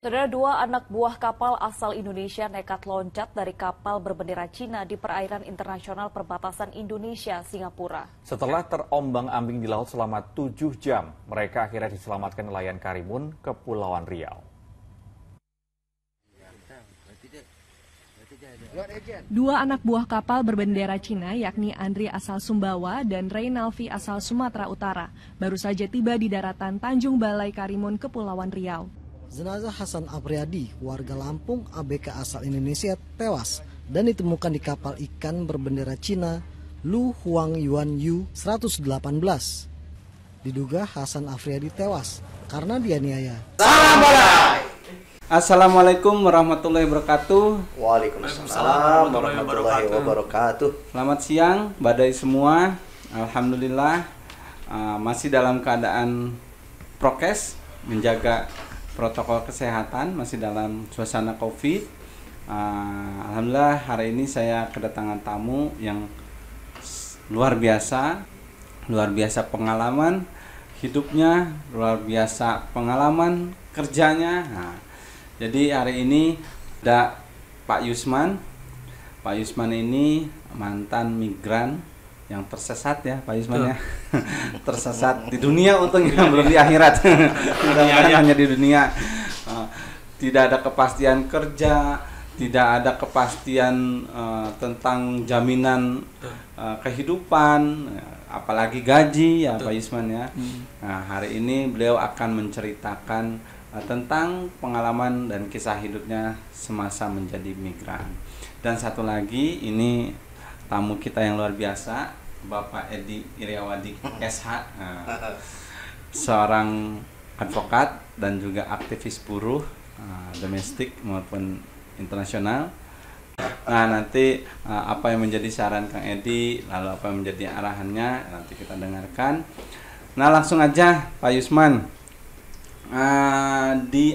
Saudara, dua anak buah kapal asal Indonesia nekat loncat dari kapal berbendera Cina di perairan internasional perbatasan Indonesia-Singapura. Setelah terombang-ambing di laut selama 7 jam, mereka akhirnya diselamatkan nelayan Karimun, Kepulauan Riau. Dua anak buah kapal berbendera Cina, yakni Andri asal Sumbawa dan Reynalvi asal Sumatera Utara, baru saja tiba di daratan Tanjung Balai Karimun, Kepulauan Riau. Jenazah Hasan Apriyadi, warga Lampung, ABK asal Indonesia, tewas dan ditemukan di kapal ikan berbendera Cina Lu Huang Yuan Yu 118. Diduga Hasan Apriyadi tewas karena dianiaya. Assalamualaikum warahmatullahi wabarakatuh. Waalaikumsalam warahmatullahi wabarakatuh. Selamat siang, badai semua. Alhamdulillah masih dalam keadaan prokes, menjaga protokol kesehatan, masih dalam suasana COVID. Alhamdulillah hari ini saya kedatangan tamu yang luar biasa pengalaman hidupnya, luar biasa pengalaman kerjanya. Jadi hari ini ada Pak Yusman. Pak Yusman ini mantan migran yang tersesat ya Pak Yusman ya. Tersesat di dunia, untungnya belum di akhirat. Mudah-mudahan hanya di dunia. Tidak ada kepastian kerja, tidak ada kepastian tentang jaminan kehidupan, apalagi gaji ya Pak Yusman ya. Nah, hari ini beliau akan menceritakan tentang pengalaman dan kisah hidupnya semasa menjadi migran. Dan satu lagi, ini tamu kita yang luar biasa, Bapak Edi Iriawadi SH, seorang advokat dan juga aktivis buruh domestik maupun internasional. Nah, nanti apa yang menjadi saran Kang Edi, lalu apa yang menjadi arahannya, nanti kita dengarkan. Nah, langsung aja Pak Yusman. Di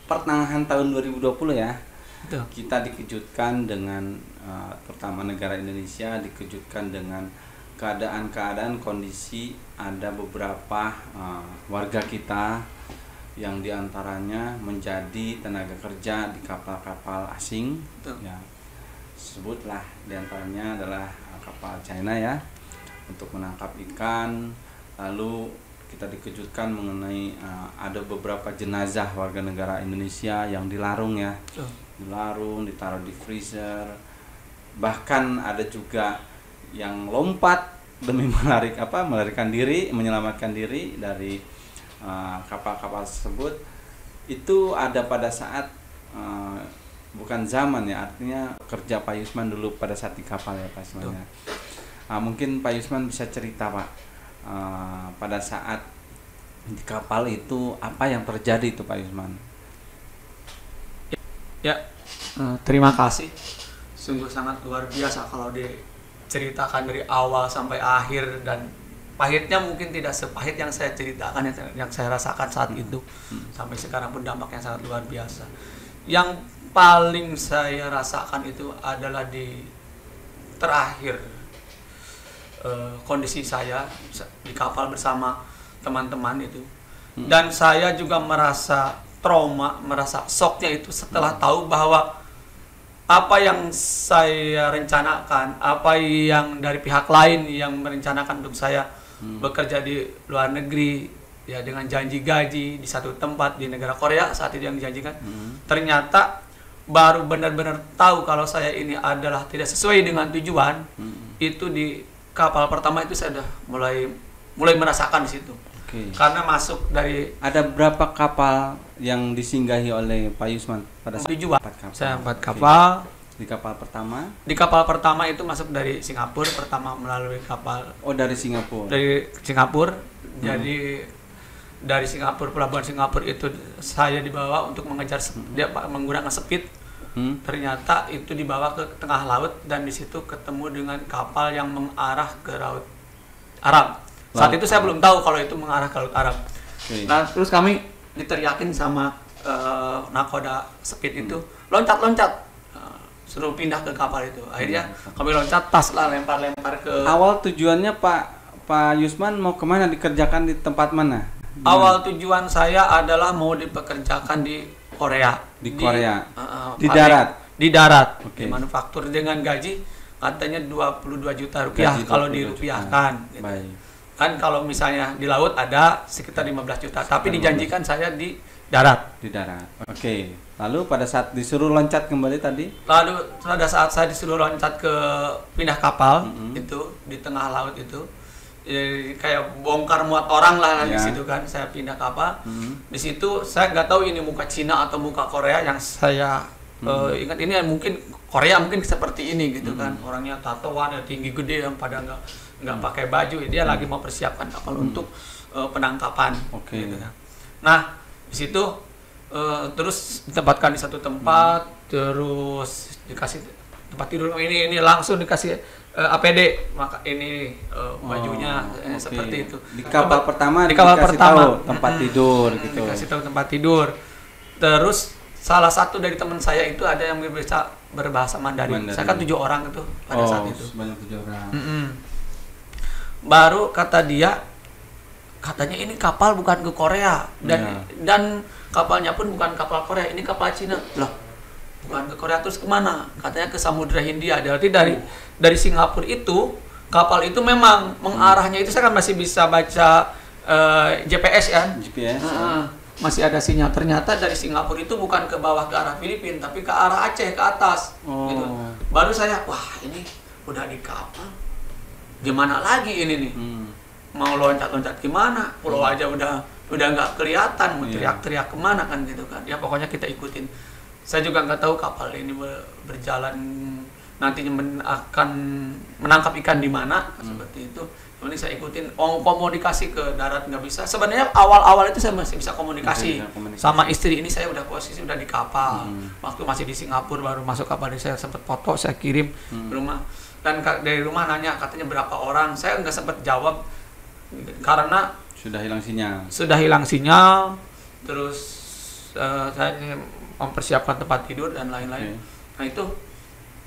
pertengahan tahun 2020 ya, kita dikejutkan dengan terutama negara Indonesia dikejutkan dengan keadaan kondisi ada beberapa warga kita yang diantaranya menjadi tenaga kerja di kapal-kapal asing. Ya, sebutlah diantaranya adalah kapal China ya, untuk menangkap ikan. Lalu kita dikejutkan mengenai ada beberapa jenazah warga negara Indonesia yang dilarung ya, dilarung, ditaruh di freezer. Bahkan ada juga yang lompat demi melarikan diri, menyelamatkan diri dari kapal-kapal tersebut. Itu ada pada saat bukan zaman ya, artinya kerja Pak Yusman dulu pada saat di kapal ya Pak Yusman ya. Mungkin Pak Yusman bisa cerita Pak, pada saat di kapal itu apa yang terjadi itu Pak Yusman? Ya, terima kasih. Sungguh sangat luar biasa kalau diceritakan dari awal sampai akhir, dan pahitnya mungkin tidak sepahit yang saya ceritakan, yang saya rasakan saat itu. Sampai sekarang pun dampaknya sangat luar biasa. Yang paling saya rasakan itu adalah di terakhir kondisi saya di kapal bersama teman-teman itu, dan saya juga merasa trauma, merasa shocknya itu setelah tahu bahwa apa yang saya rencanakan, apa yang dari pihak lain yang merencanakan untuk saya bekerja di luar negeri ya, dengan janji gaji di satu tempat di negara Korea saat itu yang dijanjikan, ternyata baru benar-benar tahu kalau saya ini adalah tidak sesuai dengan tujuan. Itu di kapal pertama itu saya sudah mulai merasakan di situ. Karena masuk dari ada berapa kapal yang disinggahi oleh Pak Yusman pada saat 7 kapal? Saya 4 kapal. Di kapal pertama? Di kapal pertama itu masuk dari Singapura, pertama melalui kapal. Oh, dari Singapura. Dari Singapura. Jadi dari Singapura, pelabuhan Singapura itu saya dibawa untuk mengejar dia menggunakan speed. Ternyata itu dibawa ke tengah laut, dan di situ ketemu dengan kapal yang mengarah ke laut Arab. Saat itu saya belum tahu kalau itu mengarah ke laut Arab. Nah, terus kami diteriakin sama nakoda speed itu, loncat-loncat, suruh pindah ke kapal itu. Akhirnya kami loncat, tas lah lempar-lempar ke. Awal tujuannya Pak Yusman mau kemana, dikerjakan di tempat mana? Awal tujuan saya adalah mau dipekerjakan di Korea. Di Korea. Di pabrik darat. Di darat. Oke. Di manufaktur dengan gaji katanya 22 juta rupiah Gaji kalau 22 dirupiahkan. Gitu. Baik. Kan kalau misalnya di laut ada sekitar 15 juta, tapi dijanjikan saya di darat. Di darat. Oke. Lalu pada saat disuruh loncat kembali tadi? Lalu pada saat saya disuruh loncat ke pindah kapal itu di tengah laut itu, kayak bongkar muat orang lah di situ kan, saya pindah kapal. Di situ saya nggak tahu ini muka Cina atau muka Korea, yang saya ingat ini mungkin Korea mungkin seperti ini gitu kan, orangnya tatoan, tinggi gede, yang pada nggak pakai baju, dia lagi mau persiapkan kapal untuk penangkapan. Gitu kan. Nah di situ terus ditempatkan di satu tempat, terus dikasih tempat tidur, ini langsung dikasih APD, maka ini bajunya seperti itu. Di kapal pertama di kapal dikasih pertama tahu tempat tidur gitu. Dikasih tahu tempat tidur. Terus salah satu dari teman saya itu ada yang bisa berbahasa Mandarin. Saya kan 7 orang itu pada saat itu. Banyak 7 orang. Baru kata dia, katanya ini kapal bukan ke Korea dan kapalnya pun bukan kapal Korea, ini kapal Cina. Loh, bukan ke Korea, terus kemana? Katanya ke Samudra Hindia. Berarti dari Singapura itu kapal itu memang mengarahnya itu, saya kan masih bisa baca GPS ya. GPS. Masih ada sinyal. Ternyata dari Singapura itu bukan ke bawah ke arah Filipina, tapi ke arah Aceh, ke atas. Gitu. Baru saya, wah ini udah di kapal, gimana lagi ini nih? Mau loncat-loncat gimana? Pulau aja udah nggak kelihatan, mau teriak-teriak kemana kan gitu kan? Ya pokoknya kita ikutin. Saya juga nggak tahu kapal ini berjalan nantinya akan menangkap ikan di mana, seperti itu. Ini saya ikutin. Komunikasi ke darat nggak bisa. Sebenarnya awal-awal itu saya masih bisa komunikasi. Sama istri ini, saya udah posisi udah di kapal. Waktu masih di Singapura baru masuk kapal, saya sempat foto, saya kirim ke rumah. Dan dari rumah nanya katanya berapa orang. Saya nggak sempat jawab karena sudah hilang sinyal. Terus saya mempersiapkan tempat tidur dan lain-lain. Nah itu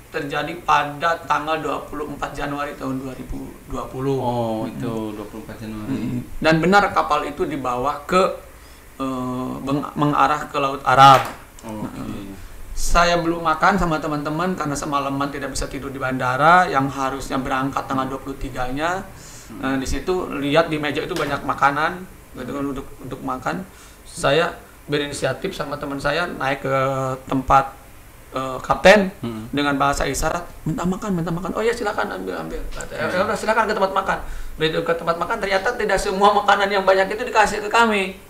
terjadi pada tanggal 24 Januari tahun 2020. Oh, itu 24 Januari. Dan benar kapal itu dibawa ke mengarah ke Laut Arab. Saya belum makan sama teman-teman karena semalaman tidak bisa tidur di bandara, yang harusnya berangkat tanggal 23-nya. Di situ lihat di meja itu banyak makanan, gitu kan, untuk makan. Saya berinisiatif sama teman saya naik ke tempat kapten dengan bahasa isyarat, minta makan. Oh ya silakan ambil. Ya udah silakan ke tempat makan. Begitu ke tempat makan, ternyata tidak semua makanan yang banyak itu dikasih ke kami.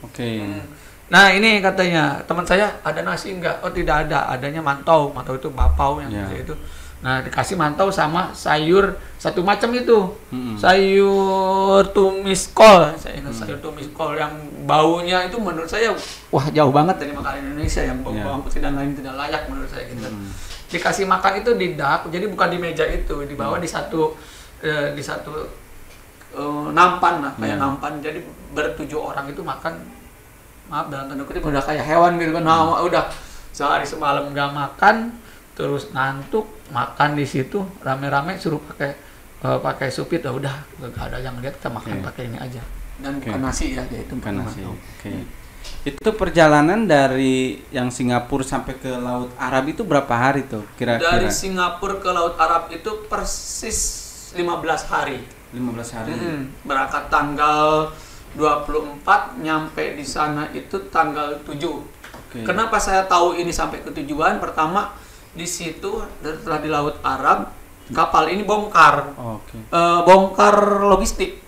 Nah ini katanya teman saya, ada nasi enggak? Oh tidak ada, adanya mantau itu bapau yang itu. Nah dikasih mantau sama sayur satu macam itu, sayur tumis kol. Saya ingat sayur tumis kol yang baunya itu menurut saya wah jauh banget dari makanan Indonesia, yang bawang putih dan lain tidak layak menurut saya gitu. Dikasih makan itu di dak, jadi bukan di meja itu, dibawa di satu nampan lah, kayak nampan. Jadi bertujuh orang itu makan, maaf dalam tanda kutip, udah kayak hewan gitu kan. Nah, udah sehari semalam nggak makan, terus ngantuk, makan di situ rame-rame, suruh pakai supit, udah nggak ada yang lihat, kita makan pakai ini aja. Dan bukan nasi ya, itu bukan nasi. Itu perjalanan dari yang Singapura sampai ke Laut Arab itu berapa hari tuh kira-kira? Dari Singapura ke Laut Arab itu persis 15 hari. 15 hari. Berangkat tanggal 24, nyampe di sana itu tanggal 7. Kenapa saya tahu ini sampai ke tujuan? Pertama, di situ setelah di Laut Arab, kapal ini bongkar. Bongkar logistik.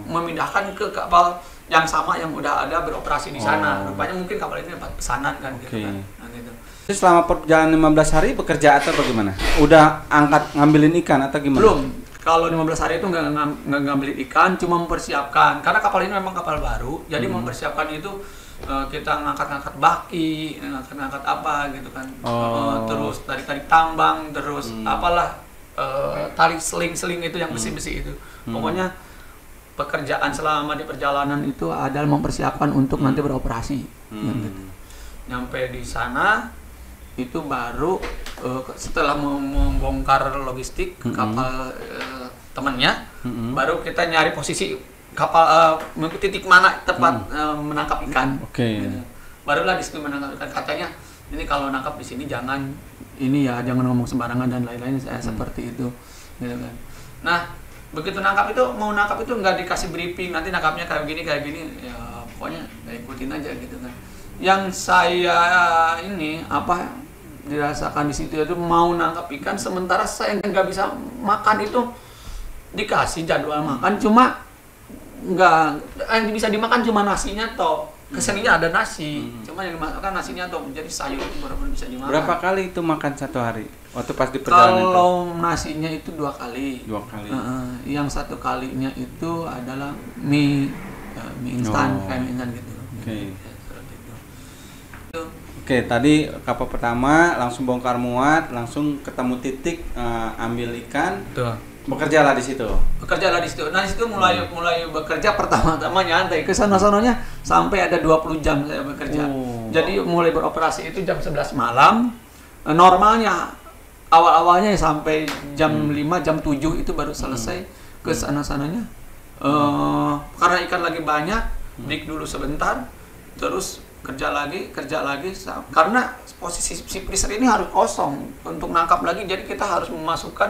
Memindahkan ke kapal yang sama yang udah ada beroperasi di sana. Rupanya mungkin kapal ini dapat pesanan kan gitu kan. Nah, gitu. Jadi selama perjalanan 15 hari bekerja atau bagaimana? Udah angkat ngambilin ikan atau gimana? Belum. Kalau 15 hari itu nggak ngambilin ikan, cuma mempersiapkan. Karena kapal ini memang kapal baru, jadi mempersiapkan itu kita ngangkat-ngangkat baki, ngangkat-ngangkat apa gitu kan. Terus tarik-tarik tambang, terus apalah tarik seling-seling itu yang besi-besi itu. Pokoknya pekerjaan selama di perjalanan itu adalah mempersiapkan untuk nanti beroperasi. Gitu. Nyampe di sana itu baru setelah membongkar logistik kapal temannya, baru kita nyari posisi kapal, titik mana tempat menangkap ikan. Gitu. barulah di situ menangkap. Katanya ini kalau nangkap di sini jangan ngomong sembarangan dan lain-lain, seperti itu gitu kan. Nah begitu nangkap itu, mau nangkap itu nggak dikasih briefing, nanti nangkapnya kayak gini ya pokoknya ikutin aja gitu kan. Yang saya dirasakan di situ itu mau nangkap ikan, sementara saya nggak bisa makan. Itu dikasih jadwal makan, cuma nggak yang bisa dimakan cuma nasinya toh. Keseninya ada nasi, cuma yang dimakan nasinya toh, jadi sayur itu benar-benar bisa dimakan. Berapa kali itu makan satu hari waktu pas di perjalanan? Kalau nasinya itu 2 kali. 2 kali. Yang 1 kalinya itu adalah mie instan, kayak mie instan gitu. Oke. Itu. Oke, tadi kapal pertama langsung bongkar muat, langsung ketemu titik ambil ikan. Tuh. Bekerjalah di situ. Nah, di situ mulai bekerja pertama-tama nyantai. Ke sana-sananya sampai ada 20 jam saya bekerja. Jadi mulai beroperasi itu jam 11 malam. Normalnya awal-awalnya sampai jam 5, jam 7 itu baru selesai. Ke sana-sananya. Karena ikan lagi banyak, break dulu sebentar, terus kerja lagi karena posisi si freezer ini harus kosong untuk nangkap lagi, jadi kita harus memasukkan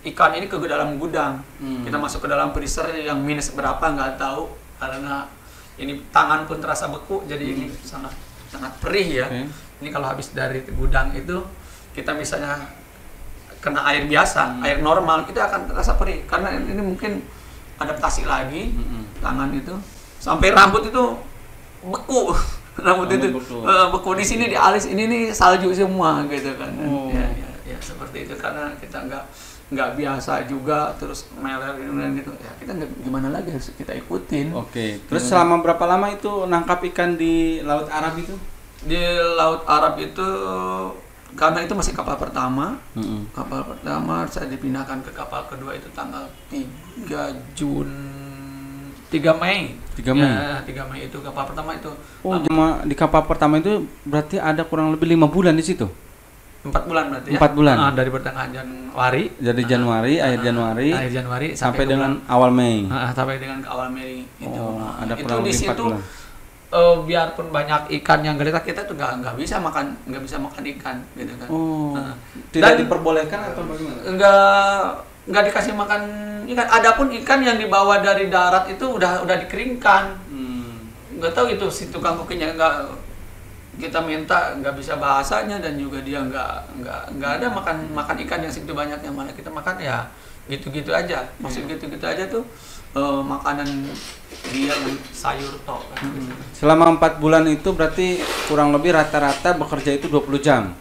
ikan ini ke dalam gudang. Kita masuk ke dalam freezer yang minus berapa nggak tahu, karena ini tangan pun terasa beku, jadi ini sangat perih ya. Ini kalau habis dari gudang itu kita misalnya kena air biasa, air normal, kita akan terasa perih karena ini mungkin adaptasi lagi tangan itu, sampai rambut itu beku. Rambut itu beku di sini, di alis ini nih salju semua gitu kan. Ya seperti itu, karena kita nggak biasa juga, terus meler gitu ya, kita gimana lagi, harus kita ikutin. Oke. Terus selama berapa lama itu nangkap ikan di Laut Arab itu? Di Laut Arab itu karena itu masih kapal pertama. Kapal pertama saya dipindahkan ke kapal kedua itu tanggal 3 Mei. 3 Mei. Ya, 3 Mei itu kapal pertama itu. Di kapal pertama itu berarti ada kurang lebih 5 bulan di situ. 4 bulan berarti ya. 4 bulan. Dari pertengahan Januari. Dari akhir Januari sampai dengan awal Mei. Sampai dengan awal Mei itu. Ada itu kurang di lebih 4 situ bulan. Biarpun banyak ikan yang geletak, kita tuh nggak bisa makan ikan gitu kan. Tidak diperbolehkan atau bagaimana? Nggak dikasih makan ikan. Adapun ikan yang dibawa dari darat itu udah dikeringkan. Nggak tahu itu si tukang kokinya kita minta nggak bisa bahasanya, dan juga dia nggak ada makan ikan yang segitu banyak, yang mana kita makan ya gitu-gitu aja. Maksud gitu-gitu aja tuh makanan dia yang sayur toh kan. Selama 4 bulan itu berarti kurang lebih rata-rata bekerja itu 20 jam?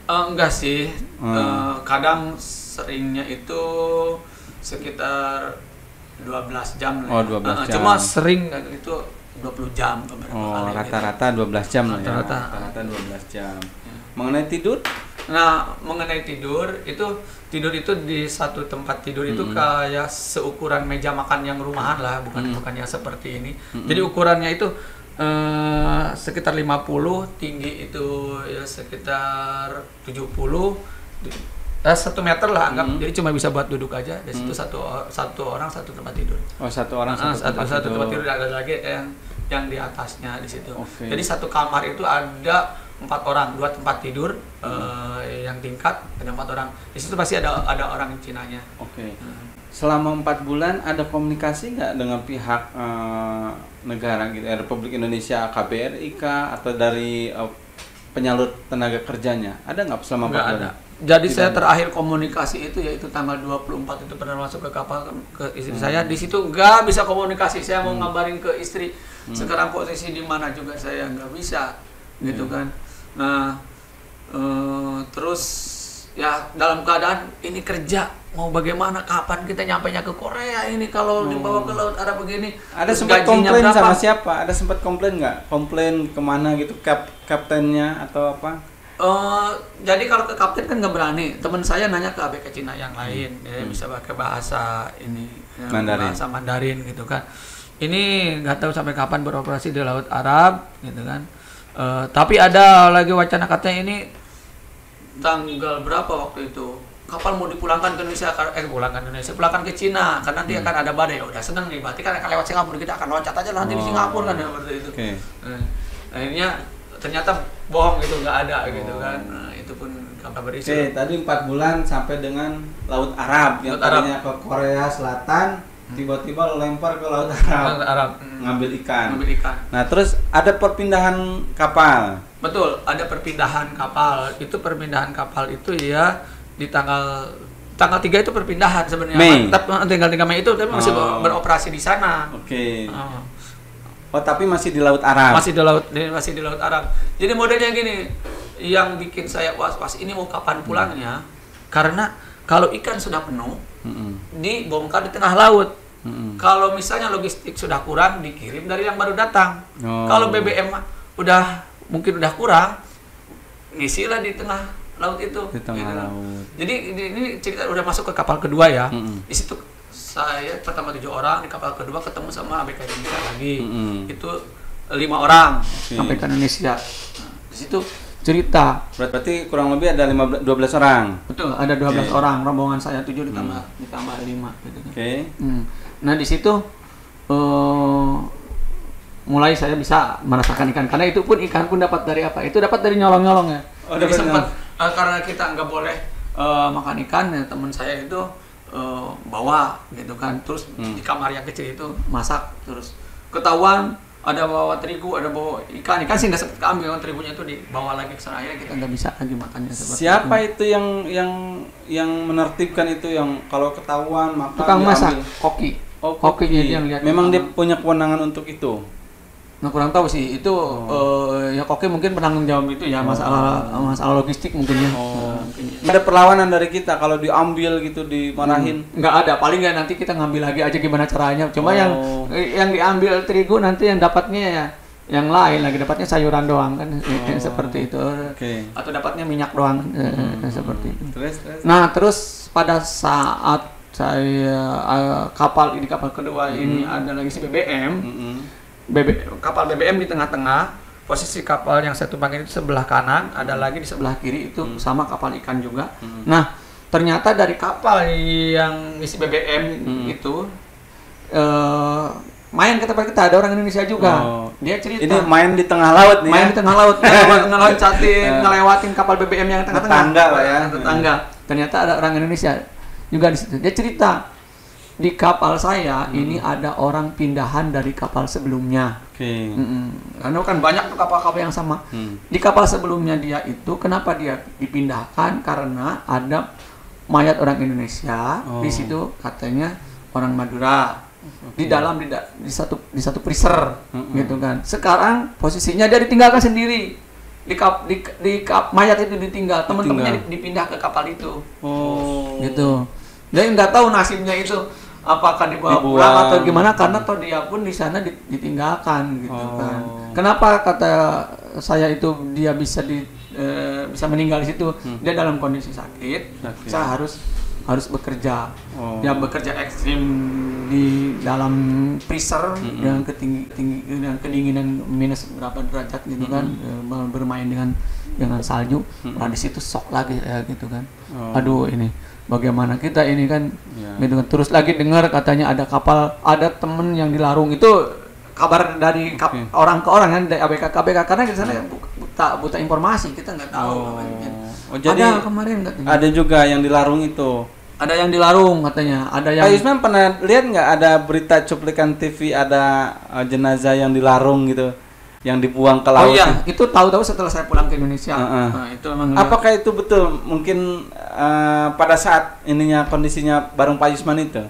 Enggak sih. Kadang seringnya itu sekitar 12 jam lah. 12 jam. Cuma sering itu 20 jam beberapa kali. Rata-rata 12 jam lah ya. Rata-rata 12 jam. Mengenai tidur? Nah, mengenai tidur itu di satu tempat tidur itu kayak seukuran meja makan yang rumahan lah, bukannya seperti ini. Jadi ukurannya itu sekitar 50, tinggi itu ya sekitar 70, 1 meter lah anggap. Jadi cuma bisa buat duduk aja. Di situ satu orang satu tempat tidur. Satu orang satu tempat tidur. Ada lagi yang di atasnya di situ. Jadi satu kamar itu ada 4 orang, 2 tempat tidur, yang tingkat ada 4 orang. Di situ pasti ada orang Cinanya. Selama 4 bulan ada komunikasi nggak dengan pihak negara gitu, Republik Indonesia, KBRI atau dari penyalur tenaga kerjanya? Ada nggak selama 4 bulan? Ada. Jadi saya terakhir komunikasi itu yaitu tanggal 24 itu pernah masuk ke kapal ke istri saya. Di situ nggak bisa komunikasi. Saya mau ngabarin ke istri sekarang posisi di mana juga saya nggak bisa gitu kan. Nah terus ya dalam keadaan ini kerja mau bagaimana, kapan kita nyampainya ke Korea ini kalau dibawa ke Laut Arab begini. Ada sempat komplain sama siapa? Ada sempat komplain nggak? Komplain kemana gitu, kaptennya atau apa? Jadi kalau ke kapten kan nggak berani. Teman saya nanya ke ABK Cina yang lain, bisa pakai bahasa ini Mandarin. Bahasa Mandarin gitu kan. Ini nggak tahu sampai kapan beroperasi di Laut Arab gitu kan. Tapi ada lagi wacana katanya ini tanggal berapa waktu itu kapal mau dipulangkan ke Indonesia, pulangkan ke Cina karena nanti akan ada badai. Udah seneng nih, berarti kan akan lewat Singapura, kita akan loncat aja lah nanti di Singapura kan seperti itu. Akhirnya ternyata bohong gitu, nggak ada gitu kan. Nah, itu pun kabar berisi. Oke, tadi 4 bulan sampai dengan Laut Arab yang tadinya ke Korea Selatan, tiba-tiba lempar ke Laut Arab, ngambil ikan. Nah, terus ada perpindahan kapal. Betul, ada perpindahan kapal. Itu perpindahan kapal itu ya di tanggal 3 itu perpindahan sebenarnya. Mei. Tinggal 3 Mei itu tapi masih beroperasi di sana. Oke. Oh, tapi masih di Laut Arab. Masih di Laut Arab. Jadi modelnya gini, yang bikin saya was-was ini mau kapan pulangnya? Karena kalau ikan sudah penuh, dibongkar di tengah laut. Kalau misalnya logistik sudah kurang, dikirim dari yang baru datang. Kalau BBM mungkin udah kurang, ngisilah di tengah laut itu. Di tengah laut. Jadi ini cerita udah masuk ke kapal kedua ya. Di situ saya pertama 7 orang, di kapal kedua ketemu sama ABK Indonesia lagi. Itu 5 orang ABK Indonesia. Nah, di situ cerita. Berarti kurang lebih ada 12 orang. Betul, ada 12 orang. Rombongan saya 7 ditambah 5 gitu kan. Nah, di situ mulai saya bisa merasakan ikan, karena itu pun ikan pun dapat dari apa? Itu dapat dari nyolong-nyolong ya. Jadi sempat karena kita nggak boleh makan ikan, ya, teman saya itu bawa gitu kan, terus di kamar yang kecil itu masak, terus ketahuan ada bawa terigu, ada bawa ikan sih nggak sempat keambil, terigunya itu dibawa lagi ke sana, akhirnya kita nggak bisa lagi makannya. Siapa itu yang menertibkan itu, yang kalau ketahuan maka tukang masak, koki? koki dia yang lihat. Memang dia punya kewenangan untuk itu. Nah, kurang tahu sih itu ya koki mungkin penanggung jawab itu ya, masalah logistik mungkin ya. Ada perlawanan dari kita kalau diambil gitu, dimarahin? Nggak ada, paling nggak nanti kita ngambil lagi aja gimana caranya. Cuma yang diambil terigu nanti yang dapatnya ya yang lain lagi, dapatnya sayuran doang kan, seperti itu. Atau dapatnya minyak doang, seperti itu. Nah, terus pada saat saya kapal kedua ini ada lagi si BBM. Kapal BBM di tengah-tengah, posisi kapal yang saya tumpangin itu sebelah kanan, ada lagi di sebelah kiri itu sama kapal ikan juga. Nah, ternyata dari kapal yang isi BBM itu main ke tempat kita, ada orang Indonesia juga. Dia cerita. Ini main di tengah laut nih. Main di tengah laut, ngelewatin kapal BBM yang tengah-tengah. Tetangga lah ya. Tetangga. Ternyata ada orang Indonesia juga di situ. Dia cerita, di kapal saya ini ada orang pindahan dari kapal sebelumnya. Karena kan banyak tuh kapal-kapal yang sama. Di kapal sebelumnya dia itu kenapa dia dipindahkan? Karena ada mayat orang Indonesia di situ, katanya orang Madura. Di dalam di satu freezer gitu kan. Sekarang posisinya dia ditinggalkan sendiri. Mayat itu ditinggal, teman-temannya dipindah ke kapal itu. Gitu. Dia nggak tahu nasibnya itu, apakah dibawa pulang atau gimana, karena toh dia pun di sana ditinggalkan gitu kan. Kenapa kata saya itu dia bisa meninggal di situ? Dia dalam kondisi sakit. Saya harus bekerja. Dia bekerja ekstrim di dalam freezer dengan kedinginan minus berapa derajat gitu kan, bermain dengan salju. Nah, di situ shock lagi ya gitu kan. Aduh, ini bagaimana kita ini kan gitu kan. Terus lagi dengar katanya ada kapal, ada temen yang dilarung, itu kabar dari orang ke orang kan, dari ABK ke ABK, karena di sana buta informasi, kita nggak tahu. Jadi ada kemarin katanya. Ada juga yang dilarung itu. Ada yang dilarung katanya, ada yang. Pak Yusman pernah lihat nggak ada berita cuplikan TV ada jenazah yang dilarung gitu, yang dibuang ke laut? Oh iya, itu tahu-tahu setelah saya pulang ke Indonesia. Nah, itu memang. Apakah itu betul? Mungkin pada saat kondisinya bareng Pak Yusman itu?